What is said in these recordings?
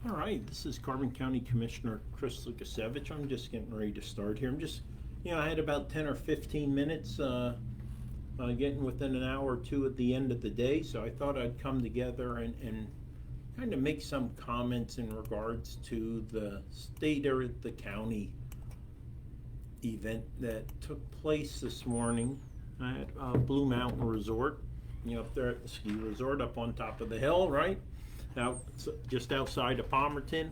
All right, this is Carbon County Commissioner Chris Lukasevich. I'm just getting ready to start here. I had about 10 or 15 minutes, getting within an hour or two at the end of the day, so I thought I'd come together and kind of make some comments in regards to the state or the county event that took place this morning at Blue Mountain Resort. Up there at the ski resort up on top of the hill, right? Out just outside of Palmerton,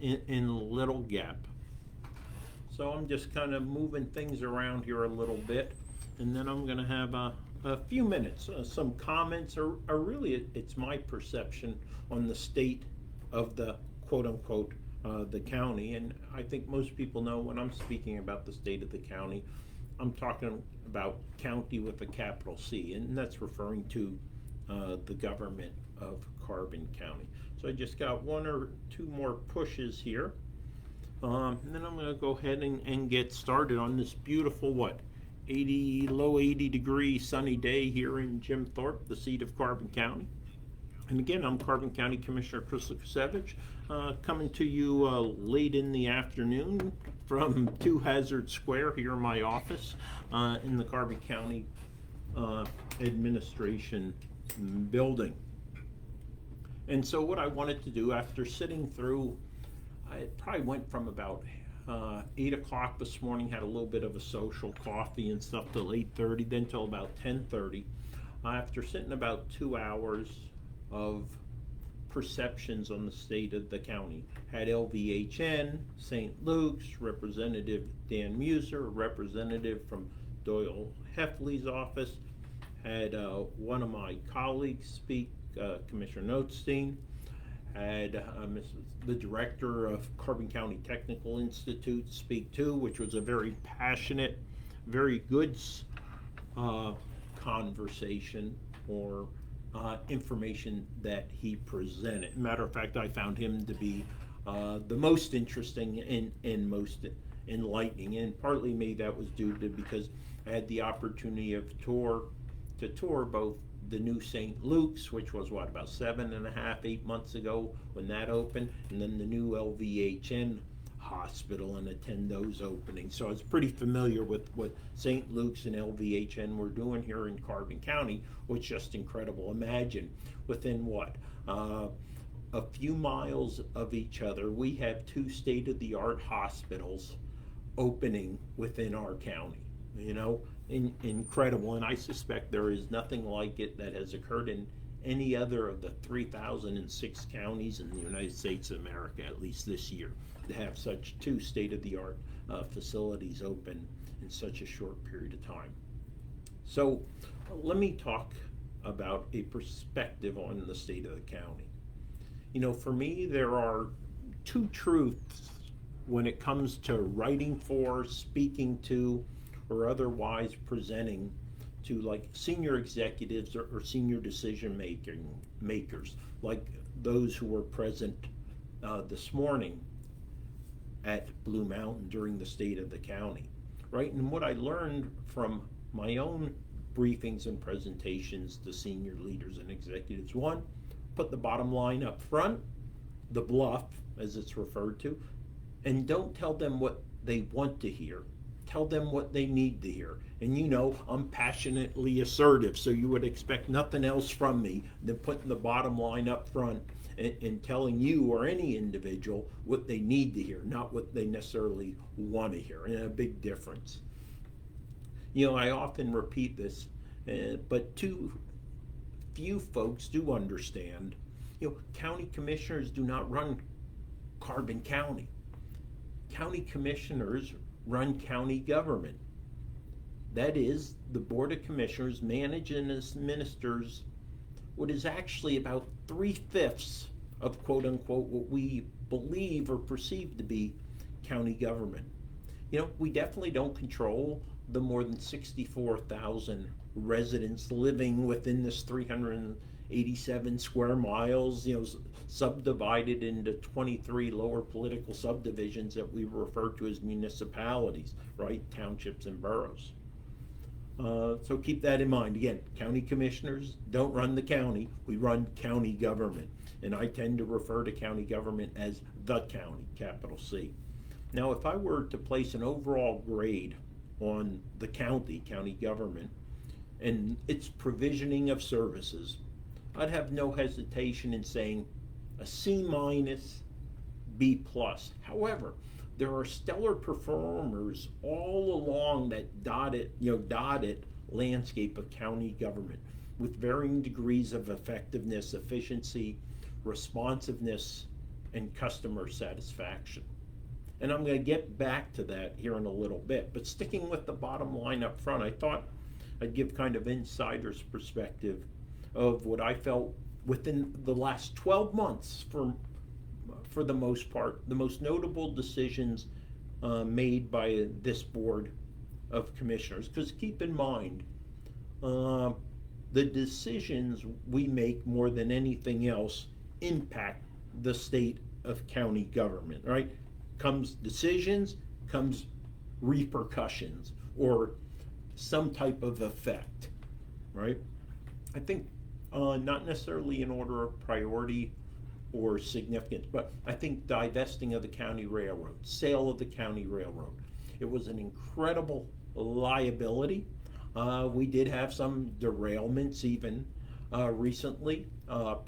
in Little Gap. So I'm just kind of moving things around here a little bit, and then I'm going to have a few minutes, some comments, or really it's my perception on the state of the quote-unquote the county. And I think most people know when I'm speaking about the state of the county, I'm talking about county with a capital C, and that's referring to the government of Carbon County. So I just got one or two more pushes here, and then I'm going to go ahead and get started on this beautiful low 80 degree sunny day here in Jim Thorpe, the seat of Carbon County. And again, I'm Carbon County Commissioner Chris Lukasevich, coming to you late in the afternoon from 2 Hazard Square here in my office in the Carbon County Administration building. And so what I wanted to do after sitting through, I probably went from about 8 o'clock this morning, had a little bit of a social coffee and stuff till 8:30, then till about 10:30. After sitting about 2 hours of perceptions on the state of the county, had LVHN, St. Luke's, Representative Dan Muser, a representative from Doyle Heffley's office, had one of my colleagues speak, Commissioner Notstein, had the director of Carbon County Technical Institute speak too, which was a very passionate, very good conversation or information that he presented. Matter of fact, I found him to be the most interesting and most enlightening, and partly maybe that was due to because I had the opportunity to tour both the new St. Luke's, which was about 8 months ago when that opened, and then the new LVHN hospital, and attend those openings. So I was pretty familiar with what St. Luke's and LVHN were doing here in Carbon County, which is just incredible. Imagine within a few miles of each other, we have 2 state-of-the-art hospitals opening within our county. Incredible, and I suspect there is nothing like it that has occurred in any other of the 3,006 counties in the United States of America, at least this year, to have such 2 state-of-the-art facilities open in such a short period of time. So let me talk about a perspective on the state of the county. For me, there are 2 truths when it comes to writing for, speaking to, or otherwise presenting to senior executives or senior decision makers, like those who were present this morning at Blue Mountain during the state of the county, right? And what I learned from my own briefings and presentations to senior leaders and executives: 1, put the bottom line up front, the bluff as it's referred to, and don't tell them what they want to hear. Tell them what they need to hear. And I'm passionately assertive, so you would expect nothing else from me than putting the bottom line up front and telling you or any individual what they need to hear, not what they necessarily want to hear. And a big difference. I often repeat this, but too few folks do understand. County commissioners do not run Carbon County. County commissioners run county government. That is, the Board of Commissioners manages and administers what is actually about 3/5 of quote-unquote what we believe or perceive to be county government. We definitely don't control the more than 64,000 residents living within this 387 square miles, subdivided into 23 lower political subdivisions that we refer to as municipalities, right? Townships and boroughs. So keep that in mind. Again, county commissioners don't run the county, we run county government. And I tend to refer to county government as the county, capital C. Now, if I were to place an overall grade on the county government, and its provisioning of services, I'd have no hesitation in saying a C minus, B plus. However, there are stellar performers all along that dotted landscape of county government with varying degrees of effectiveness, efficiency, responsiveness, and customer satisfaction. And I'm going to get back to that here in a little bit. But sticking with the bottom line up front, I thought I'd give kind of insider's perspective of what I felt within the last 12 months for the most part, the most notable decisions made by this board of commissioners. Because keep in mind, the decisions we make more than anything else impact the state of county government, right? Comes decisions, comes repercussions, or some type of effect, right? I think not necessarily in order of priority or significance, but I think divesting of the county railroad, sale of the county railroad, it was an incredible liability. We did have some derailments even recently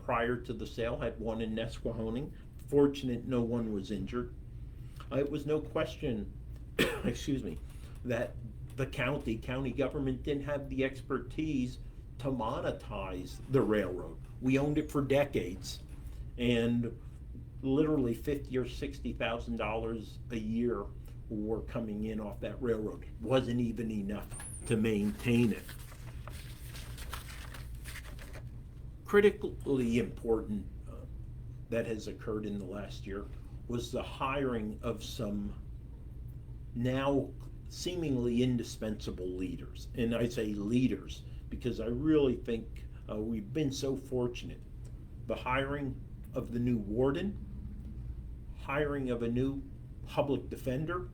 prior to the sale, had one in Nesquehoning. Fortunate no one was injured. It was no question, excuse me, that the county government didn't have the expertise to monetize the railroad. We owned it for decades, and literally $50,000 or $60,000 a year were coming in off that railroad. Wasn't even enough to maintain it. Critically important that has occurred in the last year was the hiring of some now seemingly indispensable leaders. And I say leaders because I really think we've been so fortunate. The hiring of the new warden, hiring of a new public defender,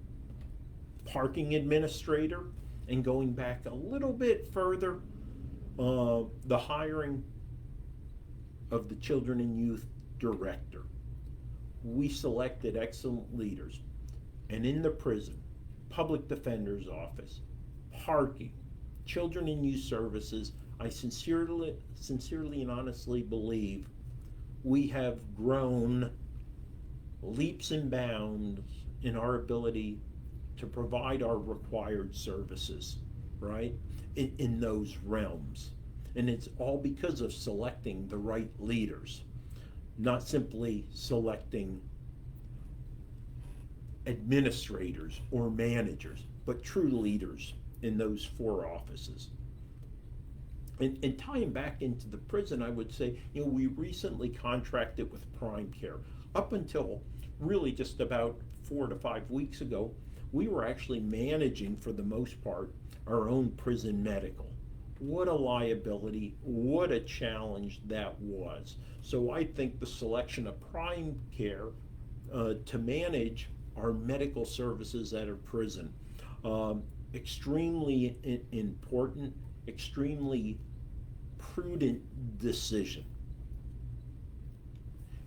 parking administrator, and going back a little bit further, the hiring of the children and youth director. We selected excellent leaders, and in the prison, public defender's office, parking, children and youth services, I sincerely and honestly believe we have grown leaps and bounds in our ability to provide our required services, right, in those realms. And it's all because of selecting the right leaders, not simply selecting administrators or managers, but true leaders in those four offices. And tying back into the prison, I would say, we recently contracted with Prime Care. Up until really just about 4 to 5 weeks ago, we were actually managing, for the most part, our own prison medical. What a liability, what a challenge that was. So I think the selection of Prime Care to manage our medical services at a prison, extremely important, extremely prudent decision.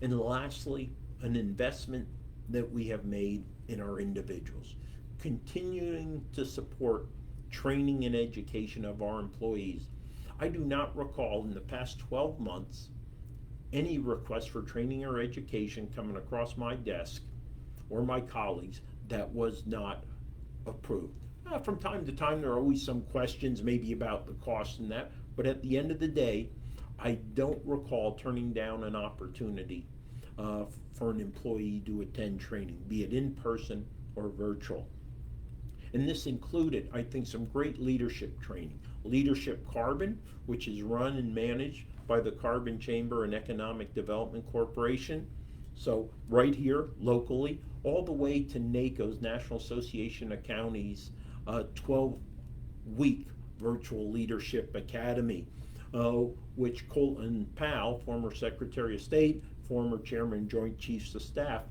And lastly, an investment that we have made in our individuals, continuing to support training and education of our employees. I do not recall in the past 12 months any request for training or education coming across my desk or my colleagues that was not approved. From time to time there are always some questions maybe about the cost and that, but at the end of the day, I don't recall turning down an opportunity for an employee to attend training, be it in person or virtual. And this included, I think, some great leadership training. Leadership Carbon, which is run and managed by the Carbon Chamber and Economic Development Corporation. So right here, locally, all the way to NACO's, National Association of Counties, 12-week virtual leadership academy, which Colton Powell, former Secretary of State, former Chairman Joint Chiefs of Staff,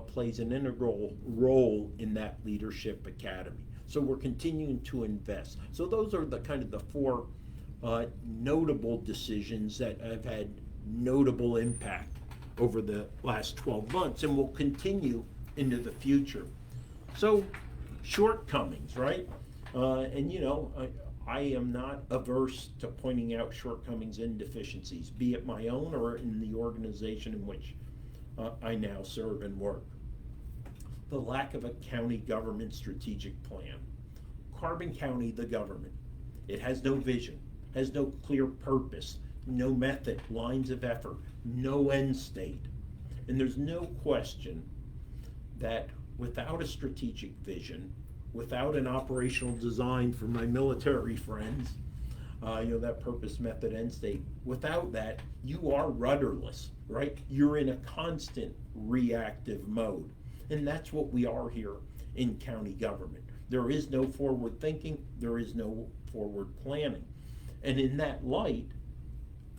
plays an integral role in that leadership academy. So we're continuing to invest. So those are the kind of the four notable decisions that have had notable impact over the last 12 months and will continue into the future. So shortcomings, right? And you know, I am not averse to pointing out shortcomings and deficiencies, be it my own or in the organization in which I now serve and work. The lack of a county government strategic plan. Carbon County, the government, it has no vision, has no clear purpose, no method, lines of effort, no end state. And there's no question that without a strategic vision, without an operational design for my military friends, that purpose, method, end state, without that, you are rudderless, right? You're in a constant reactive mode. And that's what we are here in county government. There is no forward thinking, there is no forward planning. And in that light,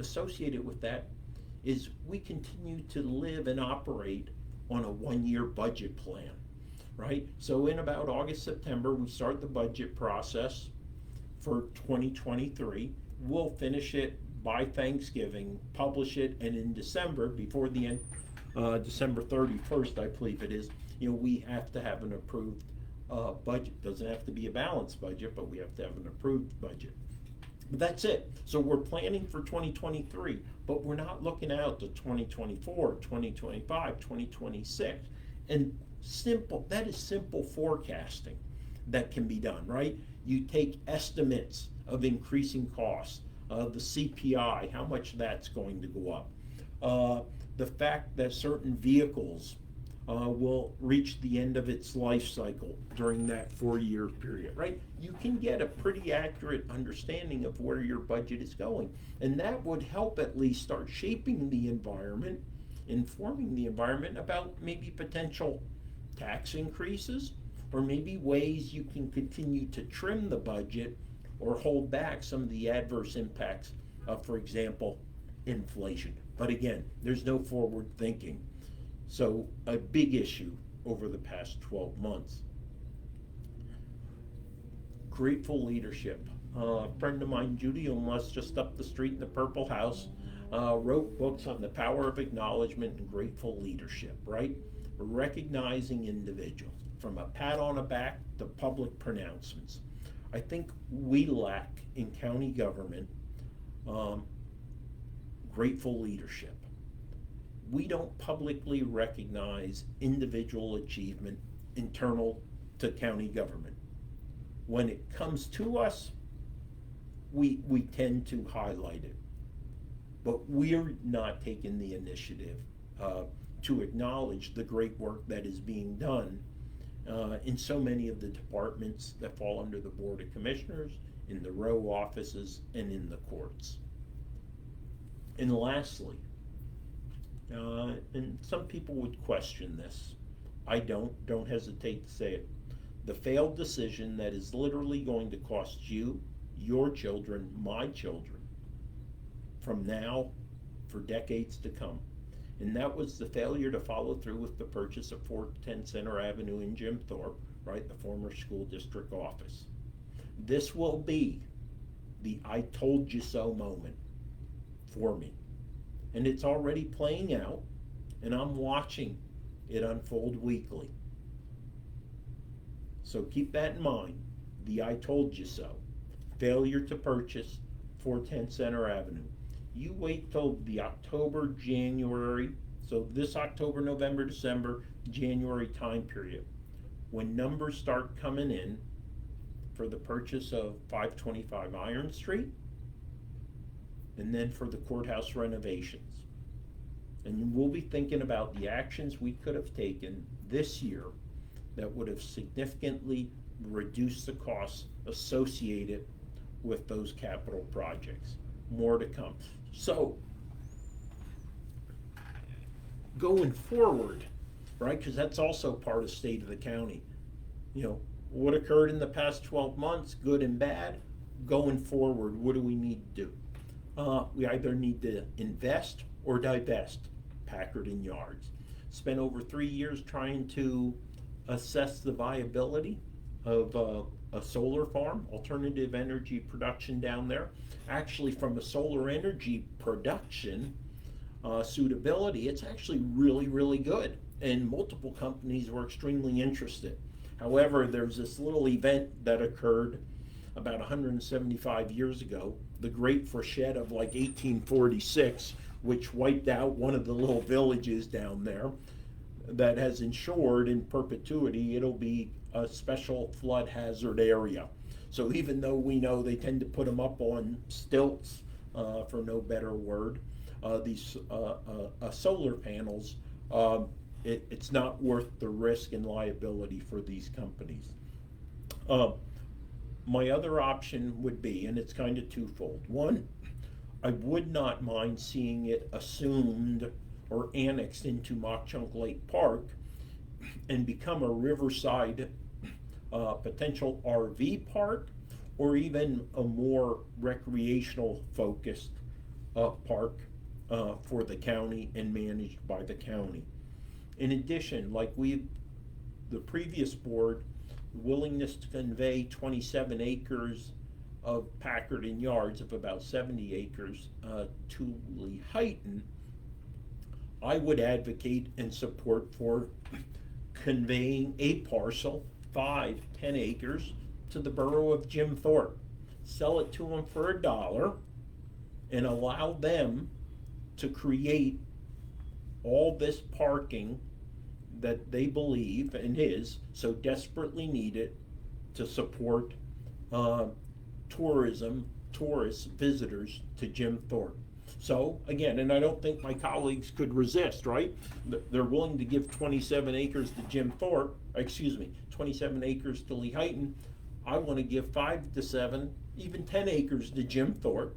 associated with that, is we continue to live and operate on a one-year budget plan, right? So in about August, September, we start the budget process for 2023. We'll finish it by Thanksgiving, publish it, and in December, before the end, December 31st, I believe it is, we have to have an approved budget. Doesn't have to be a balanced budget, but we have to have an approved budget. But that's it. So we're planning for 2023, but we're not looking out to 2024, 2025, 2026. And that is simple forecasting that can be done, right? You take estimates of increasing costs, the CPI, how much that's going to go up, the fact that certain vehicles will reach the end of its life cycle during that 4-year period, right? You can get a pretty accurate understanding of where your budget is going. And that would help at least start shaping the environment, informing the environment about maybe potential tax increases, or maybe ways you can continue to trim the budget or hold back some of the adverse impacts of, for example, inflation. But again, there's no forward thinking. So a big issue over the past 12 months. Grateful leadership. A friend of mine, Judy, who lives just up the street in the Purple House, wrote books on the power of acknowledgement and grateful leadership, right? Recognizing individuals, from a pat on the back to public pronouncements. I think we lack in county government grateful leadership. We don't publicly recognize individual achievement internal to county government. When it comes to us, we tend to highlight it. But we're not taking the initiative to acknowledge the great work that is being done in so many of the departments that fall under the Board of Commissioners, in the row offices, and in the courts. And lastly, and some people would question this, I don't hesitate to say it, the failed decision that is literally going to cost you, your children, my children, from now for decades to come. And that was the failure to follow through with the purchase of 410 Center Avenue in Jim Thorpe, right, the former school district office. This will be the I told you so moment for me. And it's already playing out, and I'm watching it unfold weekly. So keep that in mind, the I told you so. Failure to purchase 410 Center Avenue. You wait till the October, January, so this October, November, December, January time period, when numbers start coming in for the purchase of 525 Iron Street, and then for the courthouse renovations. And we'll be thinking about the actions we could have taken this year that would have significantly reduced the costs associated with those capital projects. More to come. So, going forward, right, because that's also part of state of the county. What occurred in the past 12 months, good and bad. Going forward, what do we need to do? We either need to invest or divest Packard and Yards. Spent over 3 years trying to assess the viability of a solar farm, alternative energy production down there. Actually, from a solar energy production suitability, it's actually really, really good. And multiple companies were extremely interested. However, there's this little event that occurred about 175 years ago, the Great Freshet of like 1846, which wiped out one of the little villages down there, that has ensured in perpetuity it'll be a special flood hazard area. So even though we know they tend to put them up on stilts, for no better word, these solar panels, it's not worth the risk and liability for these companies. My other option would be, and it's kind of twofold. One, I would not mind seeing it assumed or annexed into Mock Chunk Lake Park and become a riverside potential RV park, or even a more recreational focused park for the county and managed by the county. In addition, like the previous board, willingness to convey 27 acres of Packard and yards of about 70 acres to Lehighton, I would advocate and support for conveying a parcel, 5, 10 acres, to the borough of Jim Thorpe. Sell it to them for $1 and allow them to create all this parking that they believe and is so desperately needed to support tourism, tourists, visitors to Jim Thorpe. So again, and I don't think my colleagues could resist, right? They're willing to give 27 acres to Jim Thorpe, 27 acres to Lehighton. I want to give 5 to 7, even 10 acres to Jim Thorpe.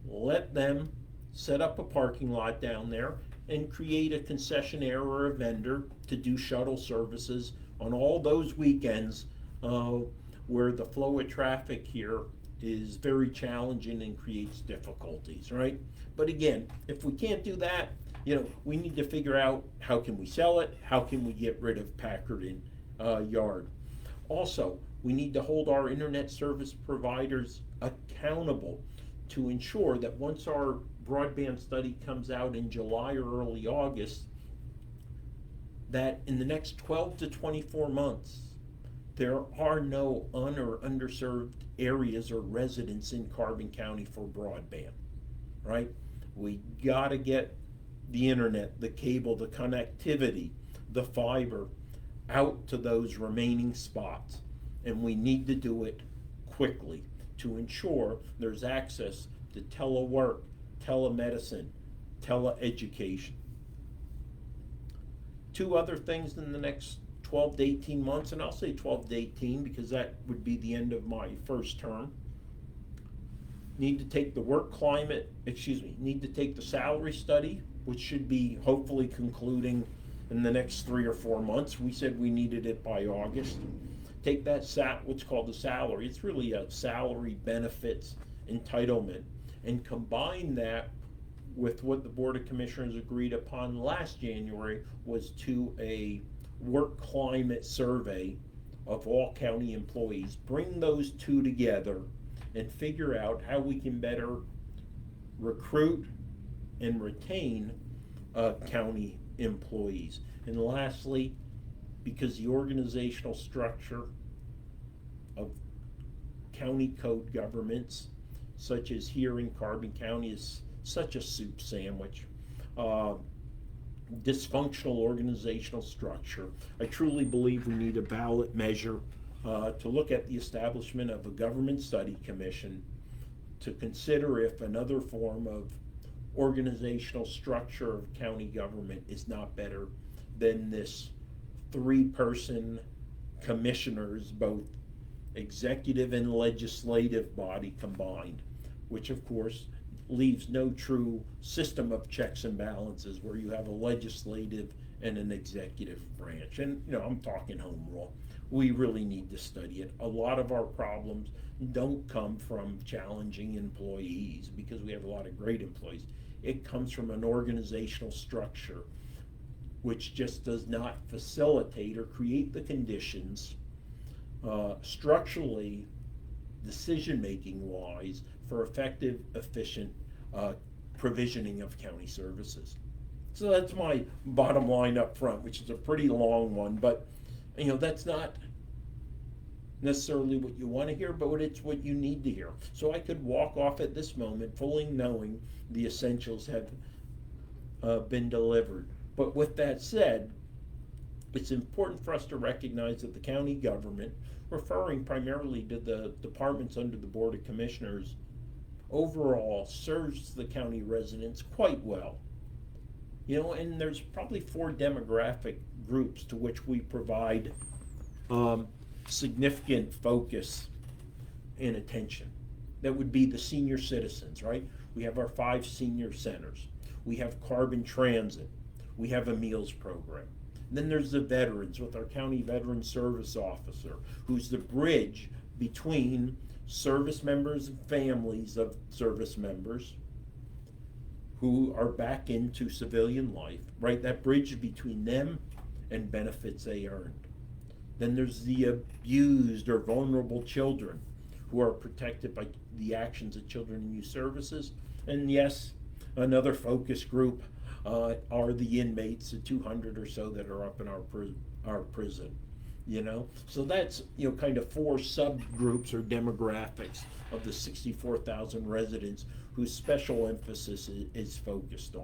Let them set up a parking lot down there and create a concessionaire or a vendor to do shuttle services on all those weekends where the flow of traffic here is very challenging and creates difficulties, right? But again, if we can't do that, we need to figure out how can we sell it, how can we get rid of Packard and Yard. Also, we need to hold our internet service providers accountable to ensure that once our broadband study comes out in July or early August, that in the next 12 to 24 months, there are no or underserved areas or residents in Carbon County for broadband, right? We gotta get the internet, the cable, the connectivity, the fiber out to those remaining spots. And we need to do it quickly to ensure there's access to telework, telemedicine, teleeducation. 2 other things in the next 12 to 18 months, and I'll say 12 to 18 because that would be the end of my first term. Need to take the salary study, which should be hopefully concluding in the next 3 or 4 months. We said we needed it by August. Take that what's called the salary. It's really a salary benefits entitlement, and combine that with what the Board of Commissioners agreed upon last January was to a work climate survey of all county employees. Bring those 2 together and figure out how we can better recruit and retain county employees. And lastly, because the organizational structure of county code governments, such as here in Carbon County, is such a soup sandwich. Dysfunctional organizational structure. I truly believe we need a ballot measure to look at the establishment of a government study commission to consider if another form of organizational structure of county government is not better than this 3-person commissioners, both executive and legislative body combined, which of course leaves no true system of checks and balances where you have a legislative and an executive branch. And I'm talking home rule. We really need to study it. A lot of our problems don't come from challenging employees, because we have a lot of great employees. It comes from an organizational structure which just does not facilitate or create the conditions structurally, decision-making wise, for effective, efficient provisioning of county services. So that's my bottom line up front, which is a pretty long one, but that's not necessarily what you want to hear, but it's what you need to hear. So I could walk off at this moment fully knowing the essentials have been delivered. But with that said, it's important for us to recognize that the county government, referring primarily to the departments under the Board of Commissioners, overall serves the county residents quite well. And there's probably 4 demographic groups to which we provide significant focus and attention. That would be the senior citizens, right? We have our 5 senior centers. We have carbon transit. We have a meals program. Then there's the veterans with our county veteran service officer, who's the bridge between service members and families of service members who are back into civilian life, right? That bridge between them and benefits they earned. Then there's the abused or vulnerable children who are protected by the actions of Children and Youth Services. And yes, another focus group are the inmates, the 200 or so that are up in our prison. So that's kind of 4 subgroups or demographics of the 64,000 residents whose special emphasis is focused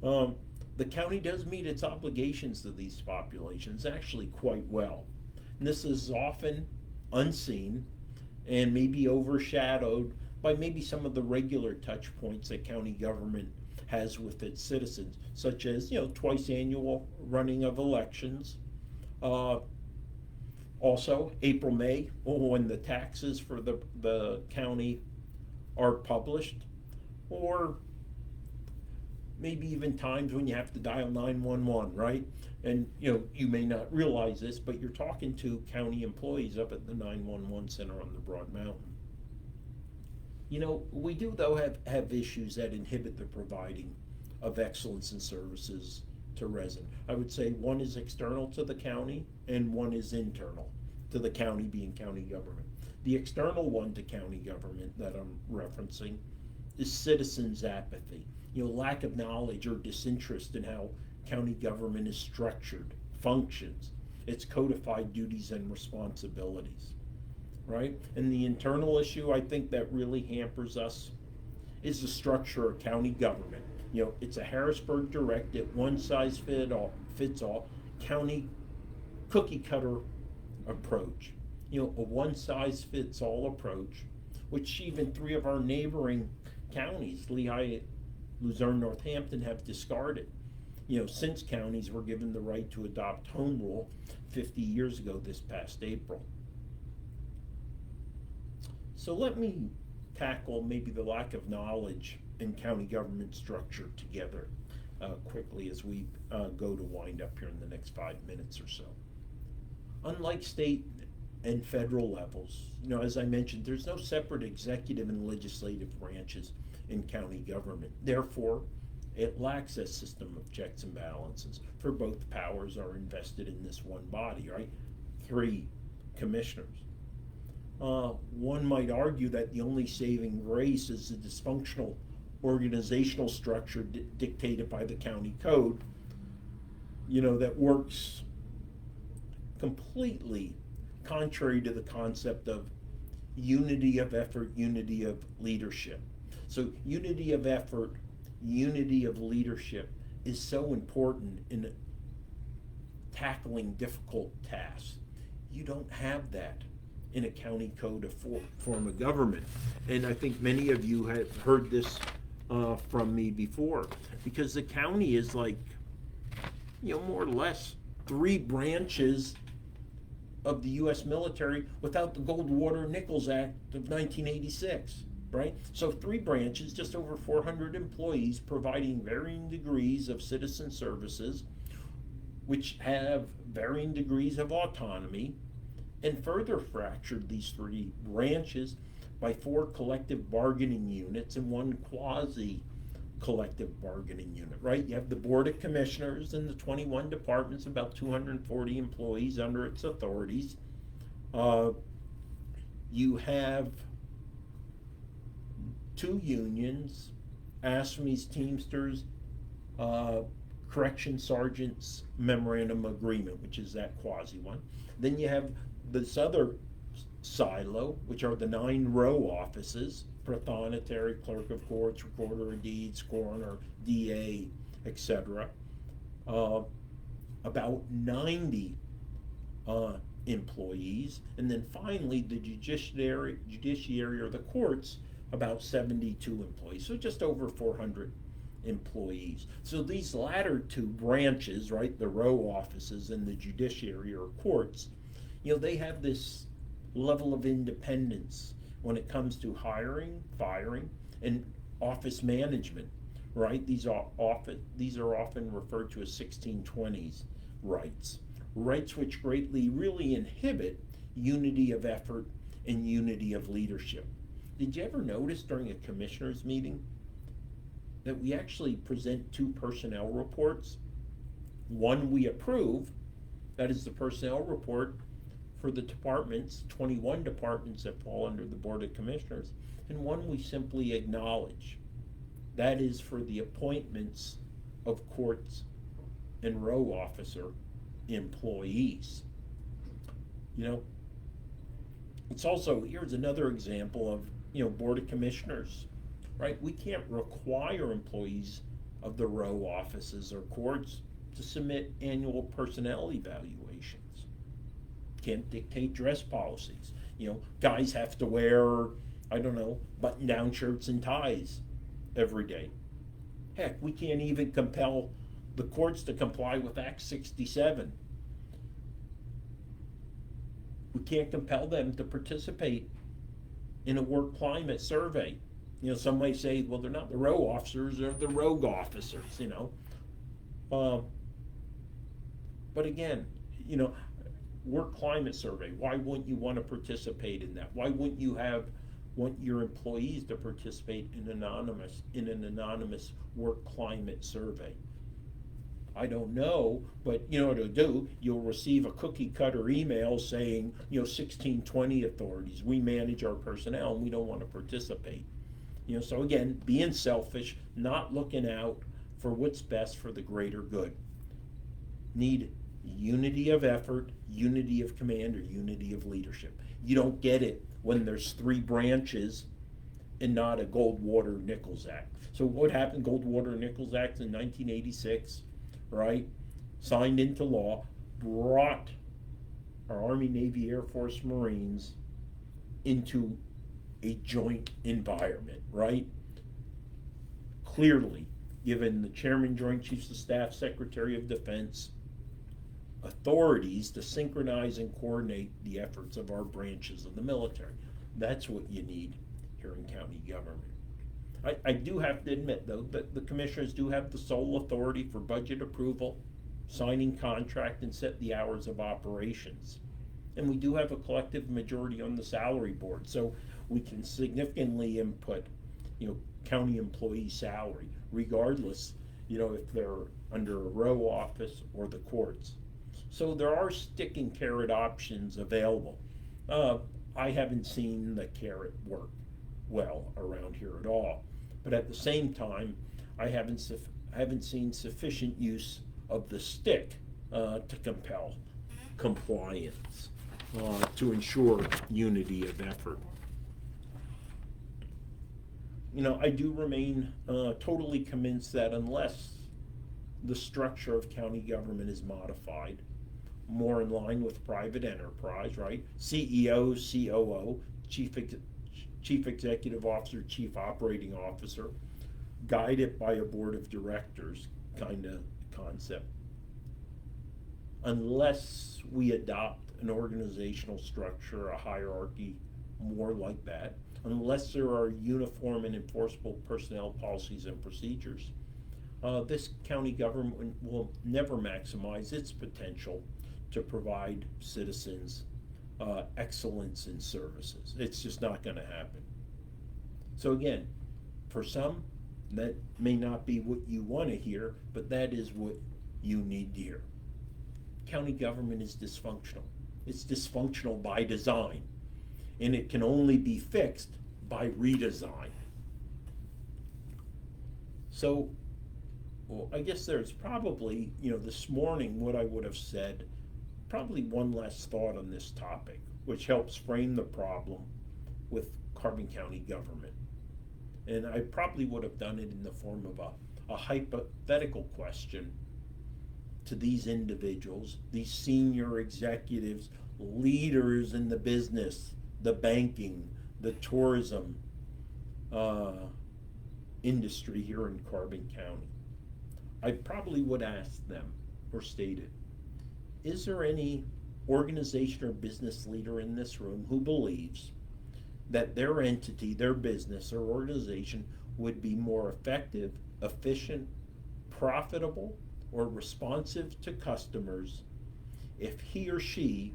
on. The county does meet its obligations to these populations actually quite well. And this is often unseen and maybe overshadowed by maybe some of the regular touch points that county government has with its citizens, such as twice annual running of elections. Also, April, May, when the taxes for the county are published, or maybe even times when you have to dial 911, right? And you may not realize this, but you're talking to county employees up at the 911 center on the Broad Mountain. We do though have issues that inhibit the providing of excellence in services to residents. I would say one is external to the county and one is internal to the county, being county government. The external one to county government that I'm referencing is citizens' apathy, lack of knowledge or disinterest in how county government is structured, functions, its codified duties and responsibilities, right? And the internal issue I think that really hampers us is the structure of county government. It's a Harrisburg directed, one size fits all county cookie cutter approach. A one size fits all approach, which even 3 of our neighboring counties, Lehigh, Luzerne, Northampton, have discarded. Since counties were given the right to adopt home rule 50 years ago this past April. So let me tackle maybe the lack of knowledge in county government structure together quickly as we go to wind up here in the next 5 minutes or so. Unlike state and federal levels, as I mentioned, there's no separate executive and legislative branches in county government. Therefore, it lacks a system of checks and balances, for both powers are invested in this one body, right? 3 commissioners. One might argue that the only saving grace is the dysfunctional organizational structure dictated by the county code, that works completely contrary to the concept of unity of effort, unity of leadership. So unity of effort, unity of leadership is so important in tackling difficult tasks. You don't have that in a county code of form of government. And I think many of you have heard this from me before, because the county is like, more or less 3 branches of the U.S. military without the Goldwater Nichols Act of 1986, right? So 3 branches, just over 400 employees providing varying degrees of citizen services, which have varying degrees of autonomy, and further fractured these 3 branches by 4 collective bargaining units and 1 quasi-collective bargaining unit, right? You have the Board of Commissioners and the 21 departments, about 240 employees under its authorities. Uh, you have two unions, ASME's Teamsters, uh, Correction Sergeants Memorandum Agreement, which is that quasi one. Then you have this other silo, which are the 9 row offices: Prothonotary, Clerk of Courts, Recorder of Deeds, Coroner, DA, etc. Uh, about 90 employees, and then finally the judiciary or the courts, about 72 employees, so just over 400 employees. So these latter two branches, right, the row offices and the judiciary or courts, they have this level of independence when it comes to hiring, firing, and office management, right? These are often referred to as 1620s rights, rights which greatly really inhibit unity of effort and unity of leadership. Did you ever notice during a commissioners meeting that we actually present 2 personnel reports? One we approve, that is the personnel report for the departments, 21 departments that fall under the Board of Commissioners, and one we simply acknowledge. That is for the appointments of courts and row officer employees. It's also, here's another example of, Board of Commissioners, right? We can't require employees of the row offices or courts to submit annual personnel evaluations. Can't dictate dress policies. Guys have to wear, button-down shirts and ties every day. Heck, we can't even compel the courts to comply with Act 67. We can't compel them to participate in a work climate survey. Some may say, well, they're not the row officers, they're the rogue officers, But again, work climate survey, why wouldn't you want to participate in that? Why wouldn't you want your employees to participate in an anonymous work climate survey? I don't know, but what it'll do, you'll receive a cookie cutter email saying, 1620 authorities, we manage our personnel and we don't want to participate. So again, being selfish, not looking out for what's best for the greater good. Need unity of effort, unity of command, or unity of leadership. You don't get it when there's 3 branches and not a Goldwater-Nichols Act. So what happened? Goldwater-Nichols Act in 1986, right? Signed into law, brought our Army, Navy, Air Force, Marines into a joint environment, right? Clearly given the Chairman, Joint Chiefs of Staff, Secretary of Defense authorities to synchronize and coordinate the efforts of our branches of the military. That's what you need here in county government. I do have to admit, though, that the commissioners do have the sole authority for budget approval, signing contract, and set the hours of operations. And we do have a collective majority on the salary board, so we can significantly input, county employee salary, regardless, if they're under a row office or the courts. So there are stick and carrot options available. I haven't seen the carrot work well around here at all. But at the same time, I haven't seen sufficient use of the stick to compel compliance, to ensure unity of effort. I do remain totally convinced that unless the structure of county government is modified, more in line with private enterprise, right? CEO, COO, Chief Executive Officer, Chief Operating Officer, guided by a board of directors kind of concept. Unless we adopt an organizational structure, a hierarchy more like that, unless there are uniform and enforceable personnel policies and procedures, this county government will never maximize its potential to provide citizens excellence in services. It's just not going to happen. So again, for some, that may not be what you want to hear, but that is what you need to hear. County government is dysfunctional. It's dysfunctional by design, and it can only be fixed by redesign. So, well, I guess there's probably, this morning what I would have said, probably one last thought on this topic, which helps frame the problem with Carbon County government. And I probably would have done it in the form of a hypothetical question to these individuals, these senior executives, leaders in the business, the banking, the tourism industry here in Carbon County. I probably would ask them or state it, is there any organization or business leader in this room who believes that their entity, their business or organization would be more effective, efficient, profitable, or responsive to customers if he or she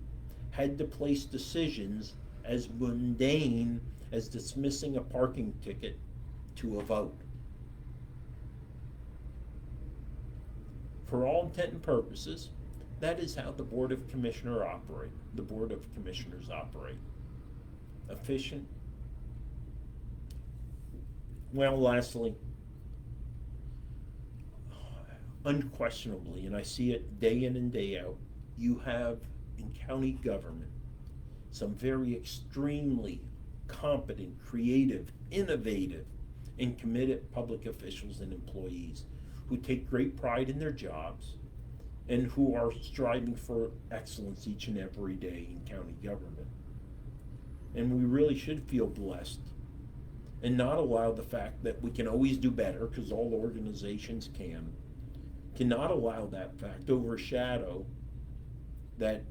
had to place decisions as mundane as dismissing a parking ticket to a vote? For all intent and purposes, that is how the Board of Commissioners operate. The Board of Commissioners operate. Efficient. Well, lastly, unquestionably, and I see it day in and day out, you have in county government some very extremely competent, creative, innovative, and committed public officials and employees who take great pride in their jobs and who are striving for excellence each and every day in county government. And we really should feel blessed and not allow the fact that we can always do better, because all organizations cannot allow that fact overshadow that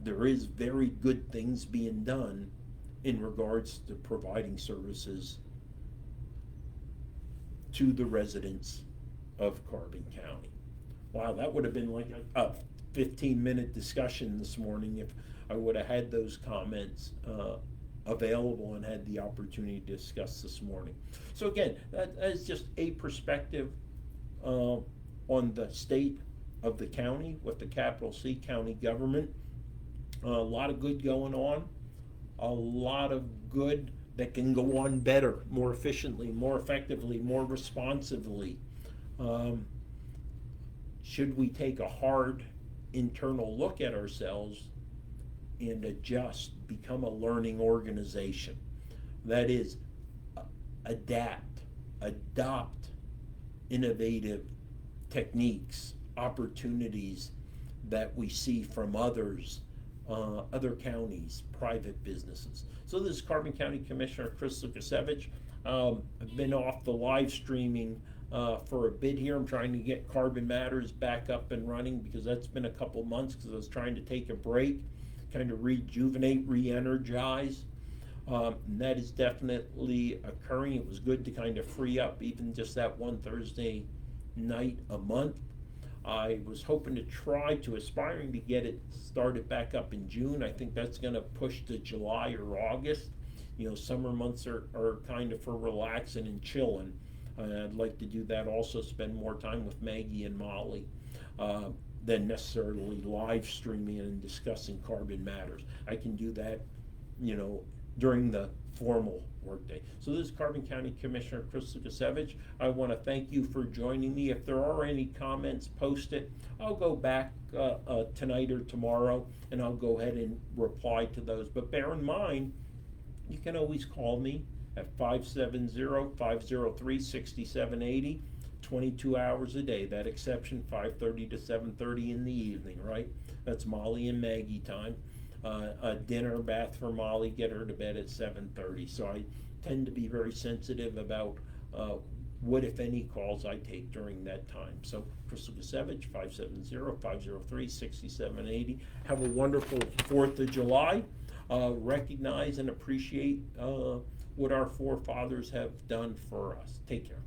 there is very good things being done in regards to providing services to the residents of Carbon County. Wow, that would have been like a 15-minute discussion this morning if I would have had those comments available and had the opportunity to discuss this morning. So again, that is just a perspective on the state of the county with the capital C, county government. A lot of good going on, a lot of good that can go on better, more efficiently, more effectively, more responsively. Should we take a hard internal look at ourselves and adjust, become a learning organization? That is, adapt, adopt innovative techniques, opportunities that we see from others, other counties, private businesses. So this is Carbon County Commissioner Chris Lukasiewicz. I've been off the live streaming for a bit here. I'm trying to get Carbon Matters back up and running because that's been a couple months because I was trying to take a break, kind of rejuvenate, re-energize. And that is definitely occurring. It was good to kind of free up even just that one Thursday night a month. I was hoping to aspiring to get it started back up in June. I think that's going to push to July or August. Summer months are kind of for relaxing and chilling. I'd like to do that also, spend more time with Maggie and Molly than necessarily live streaming and discussing Carbon Matters. I can do that, during the formal workday. So this is Carbon County Commissioner Chris Lukasiewicz. I want to thank you for joining me. If there are any comments, post it. I'll go back tonight or tomorrow and I'll go ahead and reply to those. But bear in mind, you can always call me at 570-503-6780, 22 hours a day. That exception, 5:30 to 7:30 in the evening, right? That's Molly and Maggie time. A dinner bath for Molly, get her to bed at 7:30. So I tend to be very sensitive about what, if any, calls I take during that time. So Chris Lukasiewicz, 570-503-6780. Have a wonderful 4th of July. Recognize and appreciate what our forefathers have done for us. Take care.